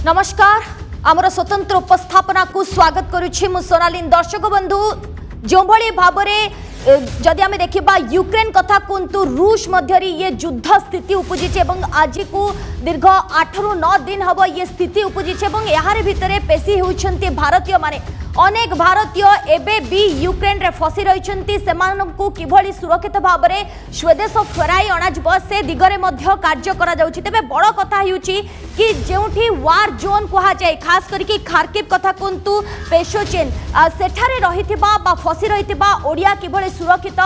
नमस्कार आमर स्वतंत्र उपस्थापना को स्वागत करुछि मु सोनालीन। दर्शक बंधु जो भली भाबरे जदि आम देखा यूक्रेन कथा कहतु रूस मध्य ये युद्ध स्थिति उपजी आज को दीर्घ 8 ରୁ 9 दिन हम ये स्थिति उपजी यार भितर पेशी होती भारतीय माने अनेक भारतीय एबे भी यूक्रेन रे फसी रही किभली सुरक्षित भाव में स्वदेश फेराई अणाजिब से दिगरे मध्य कार्य करा जाउछि। तेबे बड़ कथा होउछि कि जेउठी वार जोन कहा जाए खास करके खार्किव कथा कहतु पेशोचेन सेठारे रहिथिबा बा फसी रहिथिबा ओडिया किभली सुरक्षित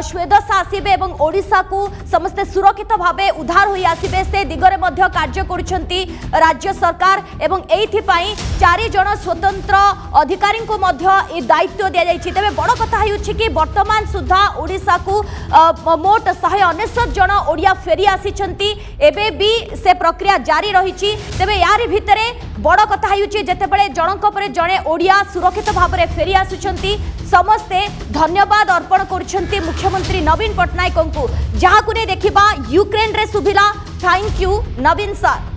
स्वदेश आसीबे एवं ओडिशा को समस्त सुरक्षित भाव उद्धार होई आसीबे से दिगरे मध्य कार्य करुछंती राज्य सरकार एवं एइथिपाई 4 जण स्वतंत्र अधिकारी को मध्य ए दायित्व दिया जायछि। तेबे बड़ कथा होउछि कि वर्तमान सुधा ओडिशा को मोट 199 जण ओडिया फेरी आसीछंती एबे भी से प्रक्रिया जारी रहिछि। तेबे यारी भितरे बड़ कथा होउछि जेतेबेले जनक परे जणे ओडिया सुरक्षित भाव में फेरी आसुछंती समस्ते धन्यवाद अर्पण करुछंती मुख्यमंत्री नवीन पट्टनायक को जहां को ने देखिबा यूक्रेन रे सुभिला। Thank you Naveen sir.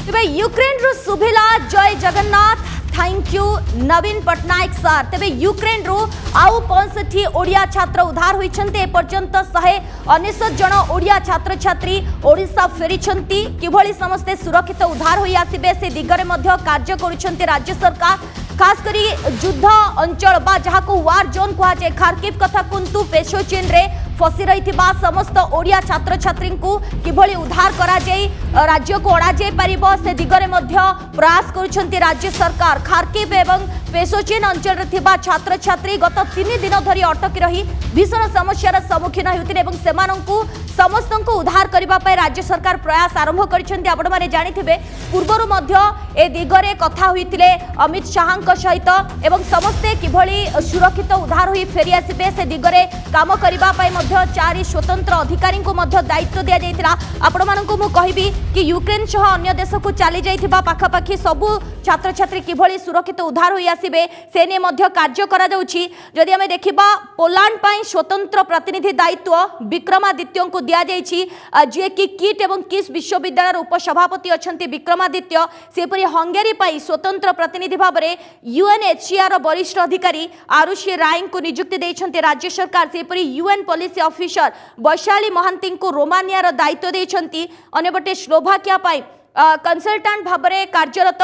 तेबे यूक्रेन रु सुभिला Jai Jagannath. Thank you Naveen Patnaik sir. तेबे यूक्रेन रु आउ 65 ओडिया छात्र उद्धार होइछन्ते। एपर्यंत 199 जण ओडिया छात्र छात्री ओडिशा फेरिछन्ती किभली समस्ते सुरक्षित उद्धार होई आसीबे से दिगरे मध्य कार्य करुछन्ते राज्य सरकार। खास करी युद्ध अंचल बा जहाँ को वार जोन कहा जाए खार्किव कथा कुंतु पेशोचेन रे फसी रही समस्त ओडिया छात्र छात्री को किभली उद्धार करा जाए राज्य को अड़ा जाए पारिबो से दिगरे मध्य प्रयास करुछन्ती राज्य सरकार। खार्किव एवं पेशोचेन अंचल रे थिबा छात्र छात्री गत 3 दिन धरी अटकी रही भीषण समस्यार सम्मुखीन होउतिले एवं सेमानंकु समस्त को उद्धार करबा पय राज्य सरकार प्रयास आरंभ करिसेंती। आपण माने जानिथिबे पूर्वरु मध्य ए दिगरे कथा होइतिले अमित शाह सहित एवं समस्ते किभली सुरक्षित उद्धार होई फेरी आसीबे से दिगरे काम करबा पय मध्य 4 स्वतंत्र अधिकारी को मध्य दायित्व दिया जायतिला। आपण मानकु मु कहिबी कि यूक्रेन सह अन्य देश को चली जायथिबा पाखापाखी सबु छात्र छात्री किभली सुरक्षित उद्धार होई आसीबे से ने मध्य कार्य करा जाउछि। जदि हमें देखिबा पोलैंड पय स्वतंत्र प्रतिनिधि दायित्व विक्रमादित्य को दिया जायछि जे कि किट एवं किस विश्वविद्यालय उपसभापति अछंती विक्रमादित्य सेपरि हंगेरी पय स्वतंत्र प्रतिनिधि भाबरे यूएनएचसीआर वरिष्ठ अधिकारी आरुषि राय को नियुक्ति देइछन्ते राज्य सरकार। सेपरि UN policy officer Vaishali Mahanty को रोमानिया दायित्व देइछन्ती। अनेबटे स्लोभाकिया पय कंसल्टेंट भाबरे कार्यरत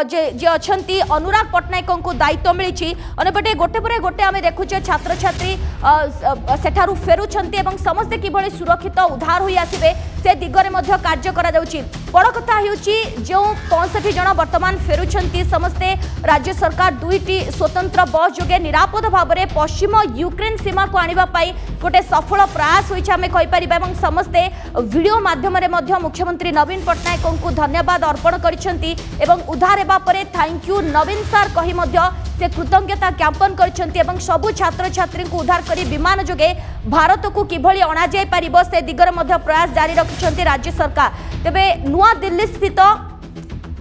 जे अछंती अनुराग पट्टनायक को दायित्व मिली। अनेपटे गोटे पर गोटे आम देखुचे छात्र छात्री सेठारु फेरुछन्ती एवं समस्ते किभली सुरक्षित उद्धार होई आसीबे से दिगरे मध्य कार्य करा जाउछि। बड़ कथा हेउछि जो 65 जण वर्तमान फेरुछन्ती समस्ते राज्य सरकार 2टी स्वतंत्र बस जोगे निरापद भाव में पश्चिम यूक्रेन सीमा को आनिबा पई गोटे सफल प्रयास होइछ आमे कहि परिबा एवं समस्ते वीडियो माध्यम रे मध्य मुख्यमंत्री नवीन पट्टनायक को धन्यवाद अर्पण करिसेंती एवं उद्धार हेबा परे थैंक यू नवीन सर कहि मध्य से कृतज्ञता ज्ञापन करिसेंती एवं सबु छात्र छात्री को उद्धार करी विमान जोगे भारत को किभली अणा जाय पारिबो से दिगरे मध्य प्रयास जारी रखिसेंती राज्य सरकार। तेबे नुआ दिल्ली स्थित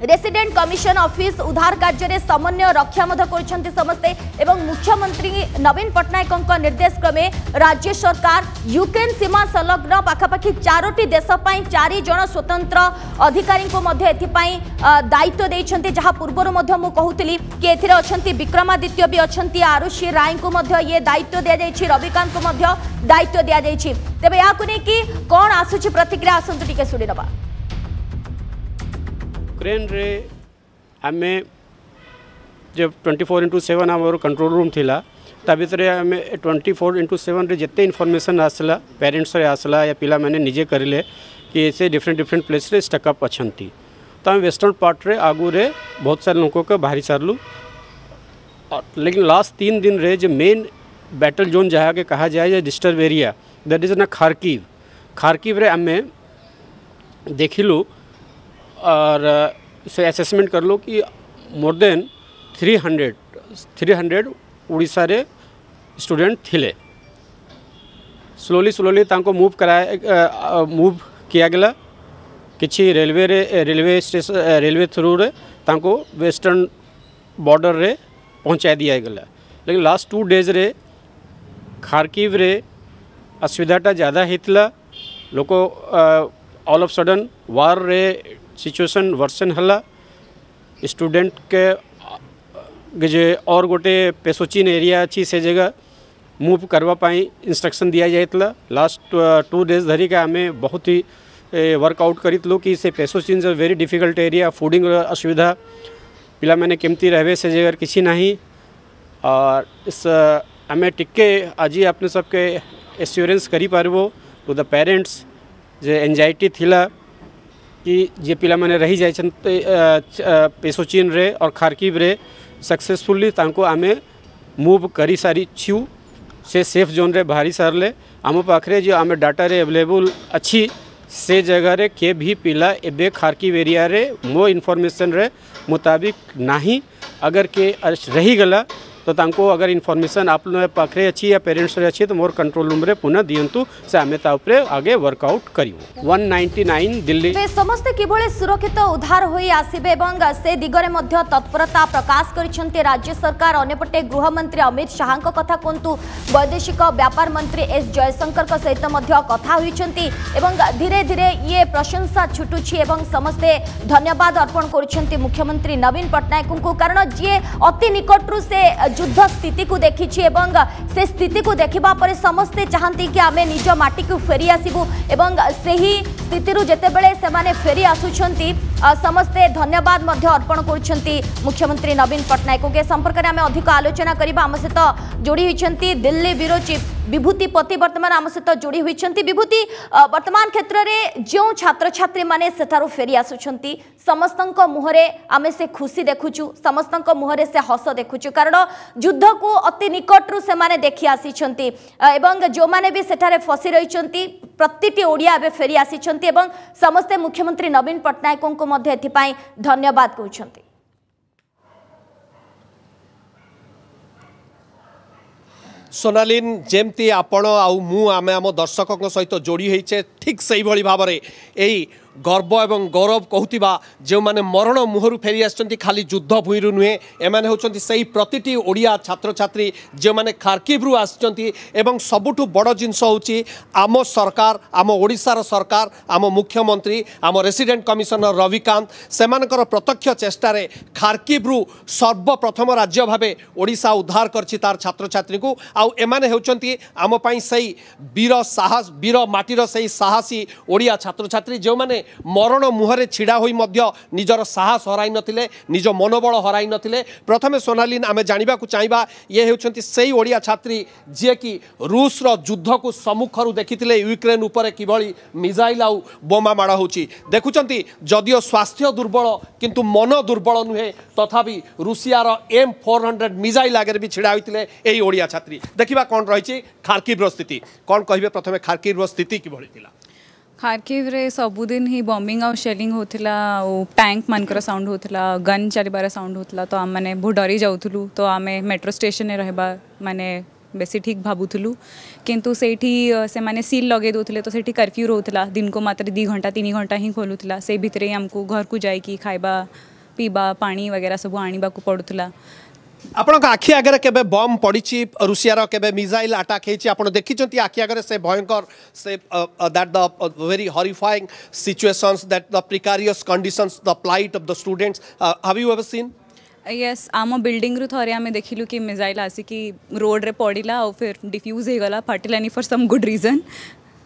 रेसिडेंट कमिशन ऑफिस उद्धार कार्य रे समन्वय रक्षा कर समस्ते एवं मुख्यमंत्री नवीन पट्टनायक निर्देश क्रमे राज्य सरकार यूक्रेन सीमा संलग्न पाखापाखि 4टी देश 4 जण स्वतंत्र अधिकारी को मध्य एथिपाई दायित्व देइछन्ते। जहाँ पूर्वर मध्य मु कहूतली कि एथिरे अछन्ती विक्रमादित्य भी अछन्ती आरुषि राय को मध्य ये दायित्व दिया जायछि रविकांत को मध्य दायित्व दिया जायछि। तेबे या को नै कि कोन आसुछि प्रतिक्रिया आसंतु टिके सुनि नबा। यूक्रेन रे आमे जब 24/7 आम कंट्रोल रूम थिला ता भितर आम 24/7 रे जिते इनफॉरमेशन आसला पेरेंट्स रे आसला या पिला माने निजे करले कि ऐसे डिफरेंट प्लेस रे स्टकअप अछंती तो आम वेस्टर्न पार्ट रे आगु रे बहुत सारे लोगों को बाहरी सारलु। लेकिन लास्ट 3 दिन रे जो मेन बैटल जोन जहाँ के कहा जाए डिस्टर्ब एरिया दैट इज ना खार्किव रे आमे देखिलु और से असेसमेंट कर लो कि मोर देन 300 उड़ीसा रे स्टूडेंट थिले। स्लोली तांको मूव किया गला किछि रेलवे स्टेशन रेलवे थ्रू रे तांको वेस्टर्न बॉर्डर रे पहुँचा दिया गला। लेकिन लास्ट 2 डेज रे खारकिव रे असुविधाटा ज़्यादा होता लोक ऑल ऑफ सडन वार रे सिचुएशन वर्सन हला स्टूडेंट के जे और गोटे पेसोचिन एरिया अच्छी से जगह मूव करवाई इंस्ट्रक्शन दिया जाता लास्ट 2 days धरिक आम बहुत ही वर्कआउट करूँ कि से पेसोचिन वेरी डिफिकल्ट एरिया फूडिंग असुविधा पिला मैंने केमती रहे से जगह किसी नहीं और इस आम टिके आज अपने सबके एश्योरेंस करी पारबो टू द पेरेंट्स जे एंजाइटी थिला कि जे पिला मैंने रही जाए पेसोचिन रे और खारकिव रे सक्सेसफुली तांको आमे मूव करी सारी छू से सेफ जोन रे बाहरी सारले आम पाखे जो आम डाटा रे अवेलेबल अच्छी से जगह रे के भी पिला एबे खारकिव एरिया रे मो इनफॉरमेशन रे मुताबिक नहीं अगर के रही गला तो तांको अगर इनफॉरमेशन आप पाखे अच्छी या पेरेंट्स रे अच्छी तो मोर कंट्रोल रूम रे पुनः दियंतु से आमे ता उपरे आगे वर्कआउट करियो 199 दिल्ली वे समस्त किभळे सुरक्षित उद्धार होई आसीबे एवं से दिगरे मध्य तत्परता प्रकाश करिसंते राज्य सरकार अन्यपटे गृह मंत्री अमित शाह कथा कोंतु वैदेशिक व्यापार मंत्री एस जयशंकर का सहित मध्य कथा होइछंती एवं धीरे धीरे ये प्रशंसा छुटुछि एवं समस्ते धन्यवाद अर्पण करिसंती मुख्यमंत्री नवीन पटनायक को कारण जे अति निकटरू से युद्ध स्थिति को देखी से स्थिति को देखा पर समस्ते चाहती कि आमे निज माटी को फेरी आसबू एवं सही स्थिति जितेबले से माने फेरी आसुछंती समस्ते धन्यवाद मध्य अर्पण करुछंती मुख्यमंत्री नवीन पटनायक के संपर्क में आमे अधिक आलोचना करिबा आम सहित जोड़ी होइछंती दिल्ली ब्यूरो चीफ विभूति पति वर्तमान आम सहित जोड़ी होइछंती विभूति वर्तमान क्षेत्र में जो छात्र छात्री माने सेठारु फेरी आसुछंती समस्तंक मुहरे आमे से खुशी देखुछु समस्तंक मुहरे से हस देखुछु कारण युद्ध को अति निकटरू से माने देखि आसीछंती एवं जो माने भी सेठारे फसी रहिछंती प्रतिटी ओडिया बे फेरी आसीछंती एवं समस्ते मुख्यमंत्री नवीन पटनायक को मध्य एथिपाई धन्यवाद कहउछंती। सोनालीन जेमती आपण आउ मु आमे आम दर्शकों सहित जोड़ी होइछे ठीक सही भली भाव में यही गर्व एवं गौरव कहूथिबा जो माने मरण मुहरु फेरी आछंती खाली युद्ध भूइरु नुहे एमाने होचंती सही प्रतिटी ओडिया छात्र छात्री जो माने खारकिवरु आछंती एवं सबुठु बड़ जिंस होची आम सरकार आम ओडिसार सरकार आम मुख्यमंत्री आम रेसिडेंट कमिशनर रविकांत सेमानकर प्रत्यक्ष चेष्टारे खारकिवरु सर्वप्रथम राज्य भावे ओडिसा उद्धार करछि तार छात्र छात्री को आउ एमाने होचंती आम पई सही वीर साहस वीर माटीर सही साहसी ओडिया छात्र छात्री जो माने मरण मुहरे छिड़ा होई मध्य निजर साहस हराई नथिले निज मनोबल हराई नथिले प्रथमे सोनालीन आमे जानिबा को चाहबा ये हेउछंती सेही ओडिया छात्री जे कि रूस रो युद्ध को सम्मुखरु देखिथिले यूक्रेन ऊपर किभली मिसाइल आउ बोमा माड़ होची देखुचंती जदियो स्वास्थ्य दुर्बल किंतु मन दुर्बल नुहे तथापि रूसिया रो M400 मिसाइल आगे भी छिड़ा होइथिले एही ओडिया छात्री देखिबा कोन रहिछि खारकिव रो स्थिति कोन कहिबे प्रथमे खारकिव रो स्थिति किभली थिला खारकिव रे सबुदिन ही बॉम्बिंग आउ शेलिंग होथिला टैंक मानकर साउंड होथिला गन चलिबार साउंड होथिला तो आम मैंने बहुत डरी जाऊलु तो आम मेट्रो स्टेशन में रहबा माने बेसी ठीक भावुलु किंतु सेठी से माने सील लगे दोथिले तो सेठी कर्फ्यू रोथला दिन को मात्र 2 घंटा 3 घंटा ही खोलुला से भितर ही हमको घर को जाइकी खाइबा पीबा पानी वगैरह सब आनिबा को पड़ुला आपण आखि आगे केबे बम पड़ी रूसिया केबे मिसाइल अटैक होती आप देखी आखि आगे से भयंकर से that the very horrifying situations that the precarious conditions the plight of the students have you ever seen yes आम बिल्डिंग रु थरे आम देखिलु कि मिसाइल आसिकी रोड रे पड़िला और फिर डिफ्यूज हो गला फाटिलानी फॉर सम गुड रीजन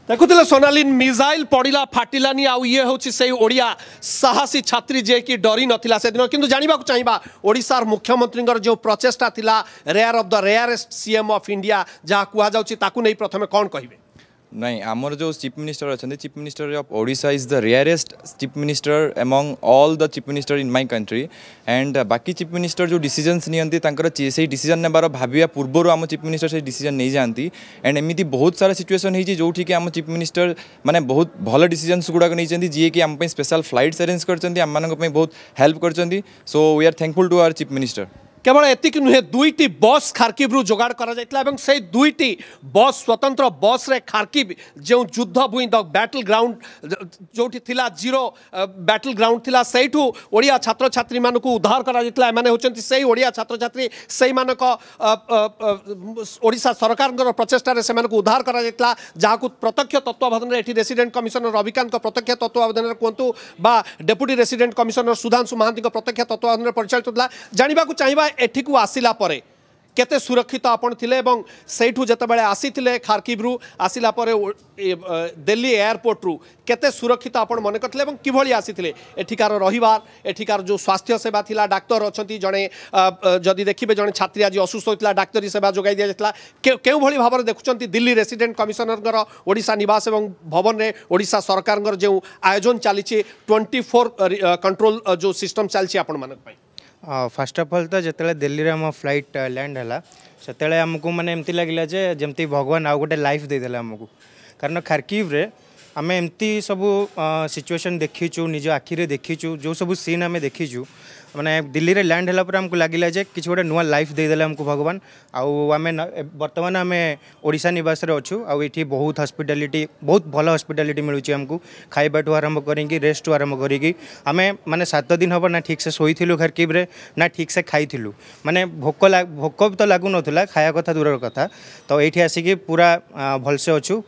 देखुले सोनालीन मिसाइल पड़ा फाटिलानी आउ ये हूँ से ओडिया साहसी छात्री जे कि डरी नथिला से दिन किंतु जानिबा को चाहिबा ओडिसार मुख्यमंत्री जो प्रचेष्टा थिला rare of the rarest CM of India जहाँ कुआ जाउची ताकू नहीं प्रथमे कौन कहिबे नहीं आमर जो चीफ मिनिस्टर अच्छा chief minister of Odisha is the rarest chief minister among all the chief minister in my country and बाकी चीफ मिनिस्टर जो डिसीजन्स नियंती से डिसीजन नेबार भाविया पूर्व आम चीफ मिनिस्टर से डिसीजन नहीं जाती एंड एमती बहुत सारा सिचुएसन होती जो कि आम चीफ मिनिस्टर माने बहुत भल डिसीजन्स गुड़ाक नहीं जी कि आम स्पेशल फ्लाइट्स अरेंज कर बहुत हेल्प कर so we are thankful to our chief minister केवल एतिक नुहे दुईटी बस खार्किव जोगाड़ करा से दुईटी बस स्वतंत्र बस रे खार्किव जो युद्ध भूमि द बैटल ग्राउंड जो जीरो बैटल ग्राउंड थिला सेठू ओडिया छात्र छात्री मानक उद्धार करा माने होचंती से ओडिया छात्र छात्री से मानक ओडिशा सरकार प्रचेष्टा से मानक उद्धार करा जहां प्रत्यक्ष तत्वावधान एठी रेसिडेंट कमिशनर रविकांत प्रत्यक्ष तत्वावधान कहतु बा deputy resident commissioner Sudhanshu Mohanty प्रत्यक्ष तत्वावधान परिचालित होता जानिबा को चाहिबा एठी को आसिला परे केते सुरक्षित आपण थिले एवं सेठू जतबेले आसीथिले खार्किवरू आसिला परे दिल्ली एयरपोर्ट रु केते सुरक्षित आपण मन करथिले एवं किभली आसीथिले एठिकार रहिबार एठिकार जो स्वास्थ्य सेवा थिला डाक्टर अछंती जणे जदि देखिबे जणे छात्री आज असुस्थ होइतला डाक्टरी सेवा जोगाई दिया जतला केउ भली भाबरे देखुचंती दिल्ली रेसिडेंट कमिशनर ओडिशा निवास एवं भवन रे ओडिशा सरकार जो आयोजन चली 24 कंट्रोल जो सिस्टम चलछि आपण मानक पई फर्स्ट ऑफ ऑल तो जिते दिल्ली रे हम फ्लाइट लैंड है से आमको माने एमती लगिला जे जमती भगवान आउ गोटे लाइफ देदेले आमको कारण खार्किव रे आम एमती सब सिचुएशन देखीचु निज आखिरे देखीचु जो सब सीन आम देखीचु माने दिल्ली रे लैंड है आमको लगिला जे किसी गोटे नुआ लाइफ देदेले आमको भगवान आम बर्तमान आम ओडिशा निवास रे अच्छु आठी बहुत हॉस्पिटैलिटी बहुत भल हॉस्पिटैलिटी मिलूँ आमको खाइबाठू आरंभ करी रेस्ट आरंभ करी आम माने 7 दिन हम ना ठीक से शोइथिलु खार्किव रे ना ठीक से खाइथिलु माने भोक तो लागु नथुला खाया कथा दूर कथा तो एठी आसिकी पूरा भलसे अच्छु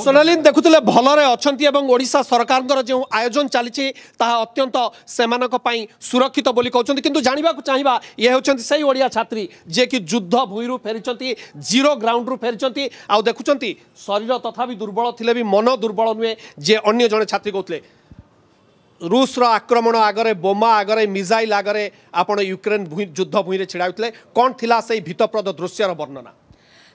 सोनालीन देखुले भलरे अछंती एवं ओडिशा सरकार जो आयोजन चली अत्यंत सेमानक पई सुरक्षित बोली कहउछंती किंतु जानिबा को चाहिबा ये होचंती सही ओडिया छात्री जे कि युद्ध भूइरु फेरिचंती जीरो ग्राउंड रु फेरिचंती आ देखुचंती शरीर तथापि दुर्बल थिले भी मन दुर्बल नुहे जे अन्य जने छात्री कहउतले रूस रो आक्रमण आगरे बोमा आगरे मिसाइल आगरे आपण यूक्रेन युद्ध भूमि रे छिड़ाउतले कोन थिला सही भीतप्रद दृश्यर वर्णना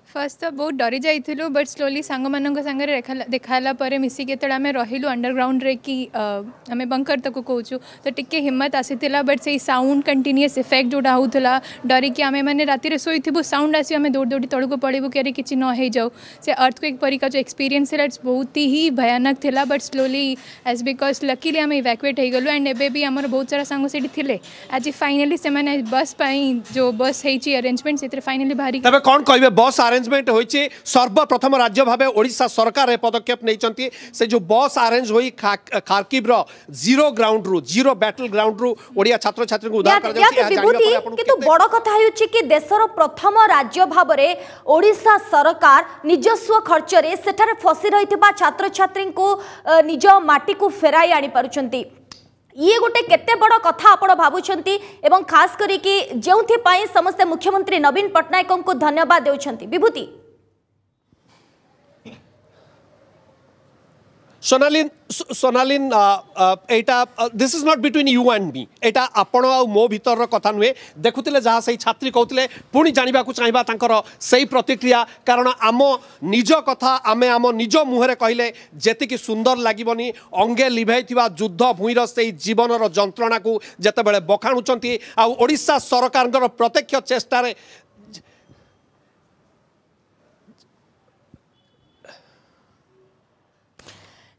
फर्स्ट तो बहुत डरी जाइलु बट स्लोली सांग मान सागर देखाला मिसिक जो आम रही अंडरग्राउंड रे कि आम बंकर तक कहूँ तो टिके हिम्मत आसीला बट से साउंड कंटिन्यूअस इफेक्ट जोटा होता डरिकी आम मैंने राति शोथु साउंड आसी आम दौड़ दौड़ी तौक पड़ू कि किसी न हो जाऊ से अर्थक्वेक परिका जो एक्सपीरियंस है बहुत ही भयानक थिला but slowly as because luckily आम इवैक्यूएट हो गलु एंड एबे भी आमर बहुत सारा सांग से थिले आज फाइनाली से बस जो बस होती अरेंजमेंट से फाइनाली बाहरी तबे कौन कहबे बस अरेंजमेंट होइछि सर्वप्रथम राज्य भावे ओडिशा सरकार पदक्षेप नहीं से जो बस अरेंज होई खार्किव रो जीरो बैटल ग्राउंड रु ओडिया छात्र छात्री को उद्धार कर जाउछि किंतु बड़ कथा होछि कि देशर प्रथम राज्य भावे ओडिशा सरकार निजस्व खर्च रे सेठारे फसी रहितबा छात्र छात्री को निज माटी को फेराई आनी पारुछंती ये गोटे केते बड़ कथा आपण भावुछंती एवं खास करी कि जेउथि पई समस्त मुख्यमंत्री नवीन पटनायक को धन्यवाद देउछंती विभूति सोनालीन एटा this is not between you and me एटा आपण आ मो भीतर कथा नुहे देखुतिले जहाँ से छात्री कहते पुणी जानिबा को चाहिबा तांकर सही प्रतिक्रिया कारण आम निज कथा आमे आम निज मुहरे कहले जेतिकी सुंदर लागिबनी अंगे लिभाइथिबा युद्ध भूइर से जीवनर जंत्रणा को जेतेबेले बखाणुचंती आ ओडिशा सरकारर प्रत्यक्ष चेष्टारे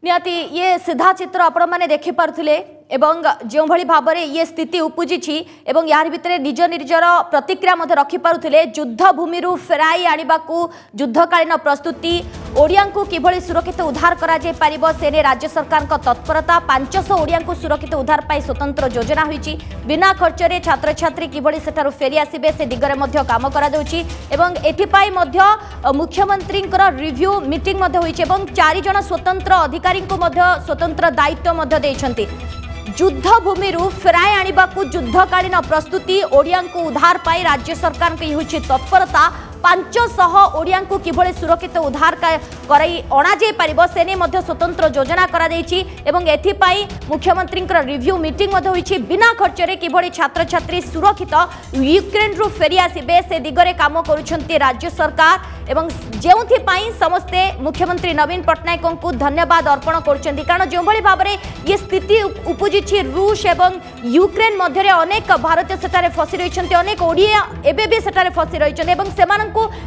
निहाती ये सीधा चित्र आपण माने देखि पारुथिले एवं जो भली भाव में ये स्थिति उपजी एवं यार भितर निज निजर प्रतिक्रिया मध्य रखि पारुथिले युद्ध भूमि फेराई आनिबा को युद्धकालीन प्रस्तुति ओडिया को किभली सुरक्षित उद्धार करा जाय पारिबो सेने राज्य सरकार का तत्परता 500 ओडिया को सुरक्षित उद्धार पाई स्वतंत्र योजना होईची बिना खर्च रे छात्र छात्री किभली सेठारु फेरी आसीबे से दिगरे मध्य काम करा जाउची एवं एथिपाई मध्य मुख्यमंत्री रिव्यू मीटिंग मध्य होईची एवं 4 जण स्वतंत्र अधिकारी को मध्य स्वतंत्र दायित्व मध्य देइछंती युद्ध भूमि फेराई आनिबा को युद्धकालीन प्रस्तुति ओडिया को उद्धार पाई राज्य सरकार की होची तत्परता 500 ओडिया को किभली सुरक्षित उद्धार कराई अणा जाय पारिबो सेने मध्य स्वतंत्र योजना करा जायछि एवं एथिपाई मुख्यमंत्री रिव्यू मीटिंग मध्य होईछि बिना खर्च रे किभली छात्र छात्री सुरक्षित यूक्रेन रु फेरी आसीबे से दिगरे काम करूछंती राज्य सरकार एवं जोथिपाई समस्ते मुख्यमंत्री नवीन पट्टनायक को धन्यवाद अर्पण कर कारण जो भाव में ये स्थिति उपजी रूस एवं यूक्रेन मध्य अनेक भारतीय सेठारे फसी रही अनेक ओडिया एबे भी सेठारे फसी रही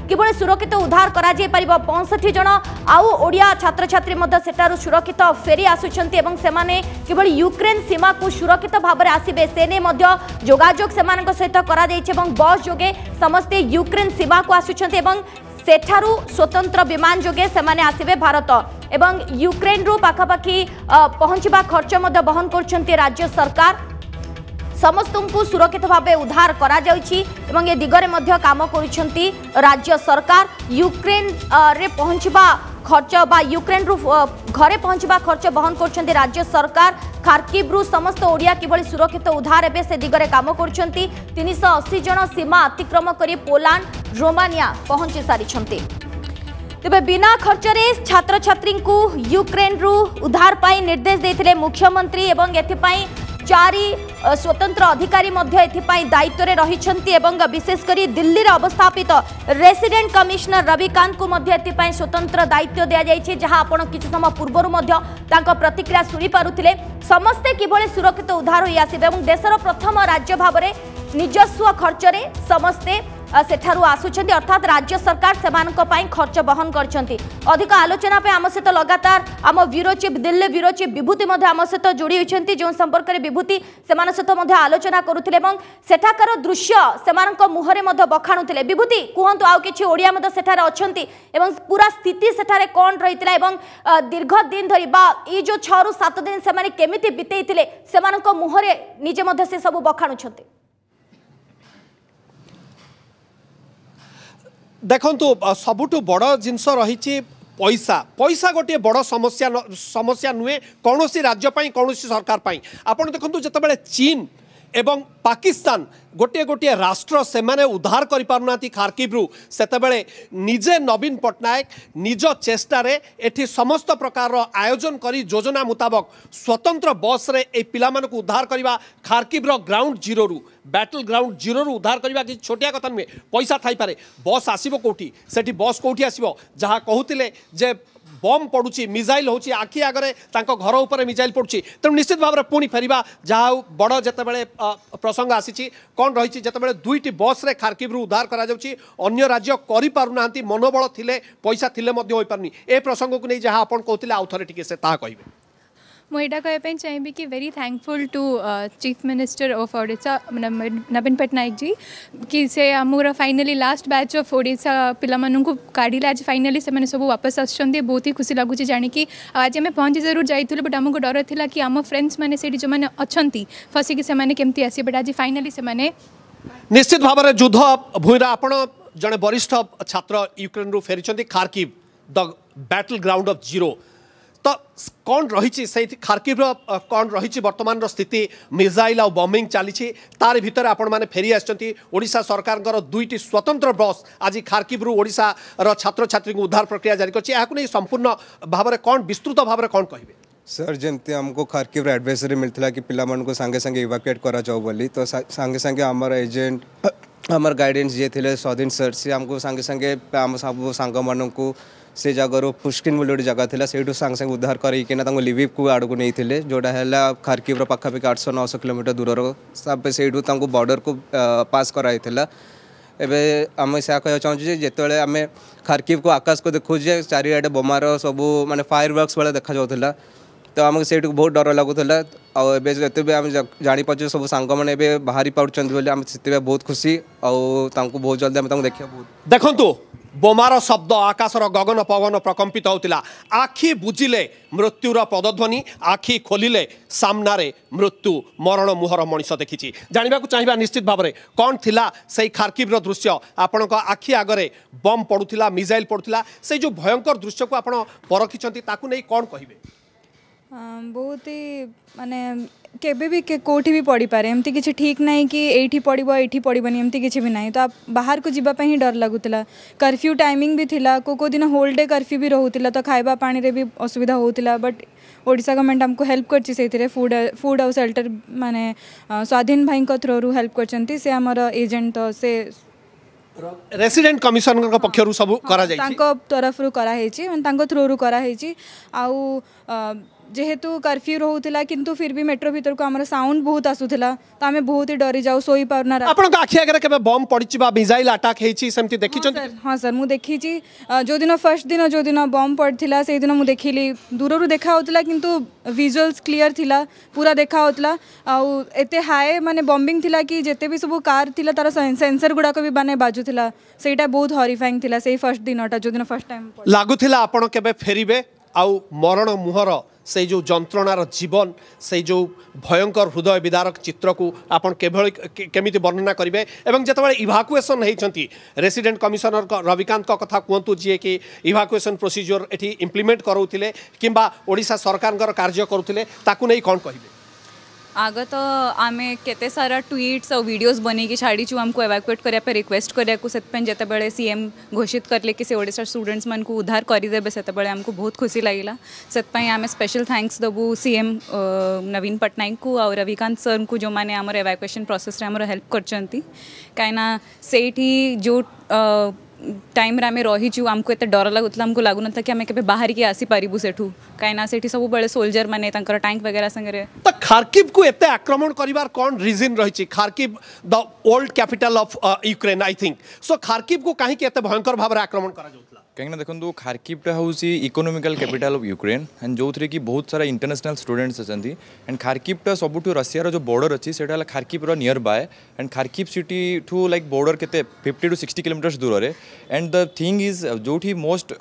किभली सुरक्षित उद्धार करा 65 जन आउ ओडिया छात्र छात्री सेठारु सुरक्षित फेरी आसुछंती एवं सेमाने किभली यूक्रेन सीमा को सुरक्षित भाव में आसिबे सेने मध्य जोगाजोग सेमानक सहित करा जायछि एवं बस जोगे समस्ते यूक्रेन सीमा को आसुछंती एवं सेठारु स्वतंत्र विमान जोगे सेमाने आसिबे भारत एवं यूक्रेन रु पाखापाखि पहुंचबा खर्च मध्य बहन करछंती राज्य सरकार समस्त को सुरक्षित भाव उद्धार करा जाउछि एवं ए दिगरे मध्य काम करिसंती राज्य सरकार यूक्रेन रे पहुंचबा खर्च बा यूक्रेन रु घरे पहुंचबा खर्च बहन करछंती राज्य सरकार खार्किव रु समस्त ओडिया किभली सुरक्षित उद्धार हेबे से दिगरे काम करछंती 380 जन सीमा अतिक्रम करी पोलैंड रोमानिया पहुंची सारिछंती तेबे बिना खर्च रे छात्र छात्री को यूक्रेन रु उद्धार पाई निर्देश देथिले मुख्यमंत्री एवं एथिपाई 4 स्वतंत्र अधिकारी दायित्व रे रहिछंती एवं विशेषकर दिल्ली रे अवस्थापित रेसिडेंट कमिश्नर रविकांत को स्वतंत्र दायित्व दिया जायछि जहां आपण किछ समय पूर्व प्रतिक्रिया सुनी पारुथिले समस्ते किभली सुरक्षित उद्धार होई आसिबे एवं देशर प्रथम राज्य भाव में निजस्व खर्च रे समस्ते सेठारु आसुछंती अर्थात राज्य सरकार सेमानक पई खर्च बहन करछंती अधिक आलोचना पे आम सहित लगातार आम bureau chief Delhi bureau chief Vibhuti मध्य आम सहित जोड़ी होइछंती जो संपर्क रे विभूति सेमान सहित मध्य आलोचना करुथिले एवं सेठाकर दृश्य सेमानक मुहरे मध्य बखाणुथिले विभूति कुहंतु आउ किछि ओडिया मध्य सेठारे अछंती एवं पूरा स्थिति सेठारे कोन रहितला एवं दीर्घ दिन धरि बा ई जो 6 रु 7 दिन सेमाने केमिति बितेइथिले सेमानक मुहरे निजे मध्य से सब बखाणुछंती देखंतु सबुठु बड़ जिनस रही पैसा पैसा गोटे बड़ समस्या नुहे कौन राज्य कौन सरकार आपड़ देखो जिते चीन एवं पाकिस्तान गोटे गोटे राष्ट्र से माने उद्धार कर पारना खार्किव सेतेबेले निजे नवीन पट्टनायक निज चेष्टारे एठी समस्त प्रकार आयोजन करी योजना मुताबक स्वतंत्र बस रे ए पिला मानक उद्धार करवा खार्किव ग्राउंड जीरो रु बैटल ग्राउंड जीरो रु उद्धार करवा कि छोटिया कथा नुहे पैसा थाई पारे बस आसीबो कोठी सेठी बस कोठी आसीबो जहाँ कहूतिले जे बम पड़ुची मिसाइल होची आखि आगरे तांको घर ऊपर मिसाइल पड़ुची तेणु निश्चित भाव में पुणी फेरिबा जहाँ बड़ जितेबाला प्रसंग आसी कौन रही जितेबाला 2टी बस रे खार्किव उद्धार करा जाउची अन्य राज्य करि पारुनांती मनोबल थिले पैसा थिले मध्य होई पारनी ए प्रसंग को नहीं जहाँ आपन कहतिले आउ थरे टिके से ता कहिबे मुझे कहवाई चाहिए कि very thankful to chief minister of Odisha Naveen Patnaik ji कि से आमर finally last batch of Odisha पिलामानू काढ़िले आज फाइनली से सब वापस आसुँच बहुत ही खुशी लगुच जाणी आज आम पहुँची जरूर जाइलु बट आमको डर था कि आम फ्रेंड्स मैंने से जो मैंने अच्छा फसिकी से केमती आसे बट आज फाइनली से निश्चित भाव में युद्ध भूईरा आपण जड़े वरिष्ठ छात्र यूक्रेन रु फेरी Kharkiv the battle ground of zero तो कौन रही से खार्किव कौन रही वर्तमान स्थिति मिसाइल आ बॉम्बिंग चली तार भितर आपण मैंने फेरी आशा सरकार 2टी स्वतंत्र बस आज खार्किव ओडिशा छात्र छात्री उद्धार प्रक्रिया जारी कर संपूर्ण भाव में कौन विस्तृत भाव में कौन कहे सर जमती आमको खार्किव एडवाइजरी मिलता कि पिला को सांगे सांगे इवाक्युएट करा जाओ बोली तो सांगे सांगे आमर एजेंट आमर गाइडेंस जी थे स्वाधीन सर सी आमको सांगे सांगे आम सब सांग मानू से जगार पुष्किन बोली गोटे जगह था से सांगे सांगे उद्धार करना लिविव को आड़ को नहीं जोटा है खार्किव पाखापाखि 800-900 किलोमीटर दूर से बॉर्डर को पास कराई एवं आम से कह चाहूँ जिते आम खार्किव को आकाश को देखुचे चारिआडे बोमार सब माने फायर वर्क्स वाला देखा जाऊला तो आमको से बहुत डर लगुला आते आम जापारे सब सांग मैंने बाहरी पार्टी आम से बहुत खुशी और बहुत जल्दी आम देखा देखु बोमार शब्द आकाशर गगन पवन प्रकंपित होता आखि बुझिले मृत्युर पदध्वनि आखि खोलिले सामनारे मृत्यु मरण मुहर मनीष देखी जानवा चाहिए निश्चित भाव में कौन थिला से खार्किव दृश्य आपण आखि आगरे बम पड़ूला मिसाइल पड़ूला से जो भयंकर दृश्य को आप परखिंट नहीं कौन कहे बहुत ही माने केबे भी कोठी भी पड़ी पारे एमती किसी ठीक नहीं कि एठी पड़िबो एठी पड़िबनी एमती किसी भी नहीं तो आप बाहर को जीवा ही डर लगुला कर्फ्यू टाइमिंग भी थिला को दिन होल डे कर्फ्यू भी रहूला तो खाइबा पानी रे भी असुविधा होउतिला बट ओडिशा गवर्नमेंट हमको हेल्प करछि सेथिरे फूड और शेल्टर माने स्वाधीन भाई थ्रू हेल्प करछंती से हमर एजेंट तो से रेसिडेंट कमिशनर पक्षर सब करा तरफ थ्रू रू करा जेहेतु कर्फ्यू रोला किंतु फिर भी मेट्रो भीतर को हमर साउंड बहुत आसुला तो आम बहुत ही डरी जाऊ सोई पारना आपन आखि आगे केबे बम पड़ी बा मिसाइल अटैक हेची सेमती देखि हाँ सर मु देखी जो दिन फर्स्ट दिन जो दिन बम पड़थिला से दिन मु देखिली दूर रू देखा होतला किंतु विजुअल्स क्लियर थिला पूरा देखा होतला आ एते हाई माने बॉम्बिंग थिला कि जेते भी सब कार थिला तार सेंसर गुडा को भी माने बाजुथिला सेटा बहुत हॉरिफाइंग थिला से फर्स्ट दिनटा जो दिन फर्स्ट टाइम लागुथिला आपन केबे फेरिबे आउ मरण मुहर से जो जंत्रणार जीवन से जो भयंकर हृदय विदारक चित्र को आपन केमिति वर्णना करेंगे एवं जिते इवाकुएसन होती रेसिडेंट कमिशनर रविकांत कथा कहतु जी कि इवाकुएसन प्रोसीजर एटी इम्प्लीमेंट करोतिले किंबा ओडिशा सरकार कार्य करुले ताकू नहीं कौन कहिबे आग तो आम केते सारा ट्वीट्स और वीडियोस बनी छाड़ीचु आमको एवाकुएट करने रिक्वेस्ट करने से बेले सीएम घोषित करले कि से ओडिशा स्टूडेंट्स मन को उद्धार करदेवे से आमको बहुत खुशी लगिला से आम स्पेशल थैंक्स देबू सीएम नवीन पट्टनायक को और रविकांत सर को जो मैंने आमर एवाकुएशन प्रोसेस रे आमर हेल्प करचंती कहीं सेठी जो टाइम रे आम रहीचु आमको एत डर लगुला आमको लगुन था कि आम के बाहर की आसी पारिबु सेठू कहीं से सब बेले सोल्जर माने टैंक वगैरह संगे तो खार्किव को एत आक्रमण करिवार कौन रीजन रही Kharkiv the old capital of Ukraine I think so Kharkiv को कहीं एत भयंकर भाव आक्रमण करा जाउतला कहीं देखो खार्किवटा हूँ economical capital of Ukraine and जो थी कि बहुत सारा इंटरनेशनल स्टूडेंट्स अच्छा एंड खार्किवटा सबुठ रशिया जो बॉर्डर अच्छी से खार्किवर near by and Kharkiv city ठू लाइक बॉर्डर के 50 to 60 किलोमीटर्स दूर रे एंड द थिंग इज जो मोस्ट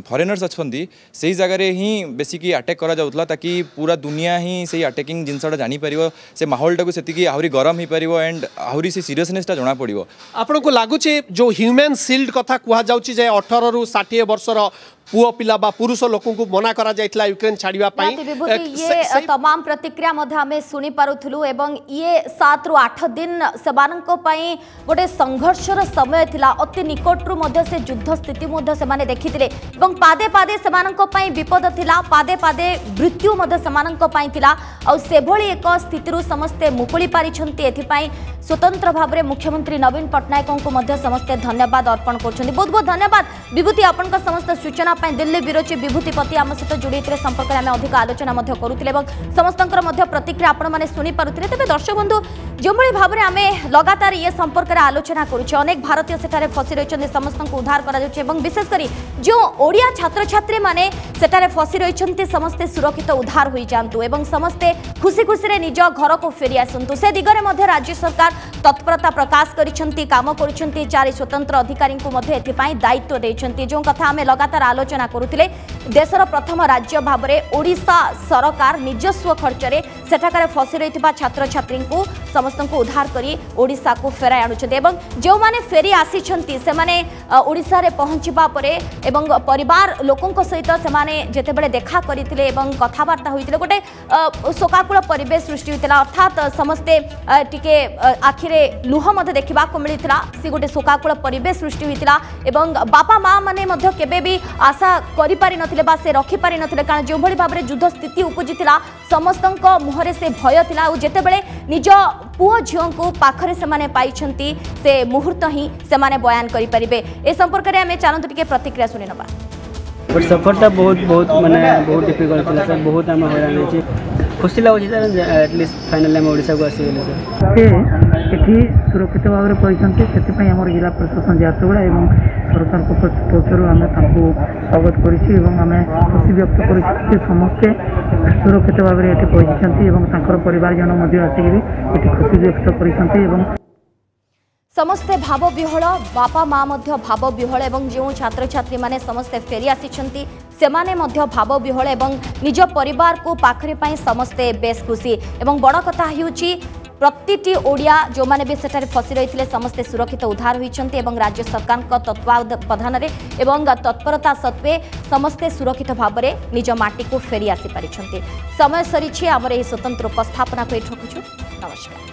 फरेनर्स अच्छा से जगह ही बेसिक अटैक करा जाउतला ताकि पूरा दुनिया ही से अटैकिंग जिनसा जापर से माहौलटा को से आहरी गरम हो पार एंड आहरी से सीरियसनेसटा जना पड़ो आपन को लगुच जो ह्यूमन शिल्ड कथा कह जाउची जे 18 ରୁ 60 वर्षर पुओ पिला बा पुरुष लोकों को मना करा जाइतला यूक्रेन छाड़िबा पई ये तमाम प्रतिक्रिया मध्ये हमें सुनी पारुथलु एवं ये 7 ରୁ 8 दिन सेमानंको पई गोटे संघर्षर समय थिला अति निकटरु मध्ये से युद्ध स्थिति मध्ये से माने देखिथिले एवं पादे पादे सेमानंको पई विपद थिला पादे पादे मृत्यु मध्ये सेमानंको पई थिला और से भली एक स्थिति समस्ते मुकुली पारिछंती एथि पई स्वतंत्र भाव में मुख्यमंत्री नवीन पट्टनायक को मध्ये समस्ते धन्यवाद अर्पण करछंती बहुत बहुत धन्यवाद विभूति आपन का समस्त सूचना दिल्ली ब्यूरो चीफ विभूतिपति आम सहित जोड़ी संपर्क में आम अधिक आलोचना करुले समस्त प्रतिक्रिया आपण मैंने शुणी पारे तेज दर्शक बंधु जो भाव में आम लगातार ये संपर्क में आलोचना करुचे अनेक भारतीय सेठारे फसी रही समस्त को उद्धार कर विशेषकर जो ओडिया छात्र छात्री मैंने सेठारे फसी रही समस्ते सुरक्षित उद्धार हो जातु एवं समस्ते खुशी खुशी निज घर को फेरी आसतु से दिगरे मध्य राज्य सरकार तत्परता प्रकाश करिसेंती काम करिसेंती 4 स्वतंत्र अधिकारी को मध्य एथिपाई दायित्व देइसेंती जो कथा आम लगातार आलोचना करुथिले देशर प्रथम राज्य भाव में ओडिशा सरकार निजस्व खर्चरे सेठाकार फसी रही छात्र छात्री को समस्त को उद्धार करी ओडिशा को फेराई आणुछन्ते एवं जो माने फेरी आसीछन्ती से माने ओडिशा रे पहुंचबा परे एवं परिवार लोकंक सहित से माने जेते बेले देखा करिथिले एवं कथावार्ता होइथिले गोटे शोकाकुल परिवेश सृष्टि होइतिला अर्थात समस्ते टिके आखिरे लुह मध्य देखा मिलता सी गोटे शोकाकुल परिवेश सृष्टि होइतिला एवं बापा माँ माने मध्य केबे भी आशा करि पारि नथिले बा से रखि पारि नथिले कारण जो भली भाबरे युद्ध स्थिति उपजितिला समस्तंक मुहरे से भय थिला और जेते बेले निज पुओ झियो को पाखरे से माने पाइछंती से मुहूर्त ही से माने बयान करि परिबे ए संपर्क रे हमें चालंतु टिके प्रतिक्रिया सुनि नबा बट सफरटा बहुत माने बहुत डिफिकल्ट थिला सर बहुत हम हैरान होछि खुशी लागो सर एटलीस्ट फाइनली हम ओडिसा को आसी गेले सर एठी सुरक्षित भाव में पहुंचते से आम जिला प्रशासन झारसुगुड़ा और सरकार पक्षर आम स्वागत कर खुशी व्यक्त कर समस्ते सुरक्षित भाव में पहुंची परिवारजन आसिक खुशी व्यक्त कर समस्ते भाव विहल बापा माँ भाव विहल एवं जो छात्र छात्री माने समस्ते फेरी आसिछंती सेमाने मध्य भाव विहल एवं निज परिवार को पाखरे पाई समस्ते बेस खुशी एवं बड़ कथा हेउची प्रतिटी ओडिया जो माने भी सेठारे फसी रही समस्ते सुरक्षित उद्धार होइछंती एवं राज्य सरकार तत्वावधान एवं तत्परता सत्वे समस्ते सुरक्षित भाव में निज माटी को फेरी आसी पारिछंती समय सरीछि आमर एही स्वतंत्र उपस्थापना को एठो रखुछु नमस्कार।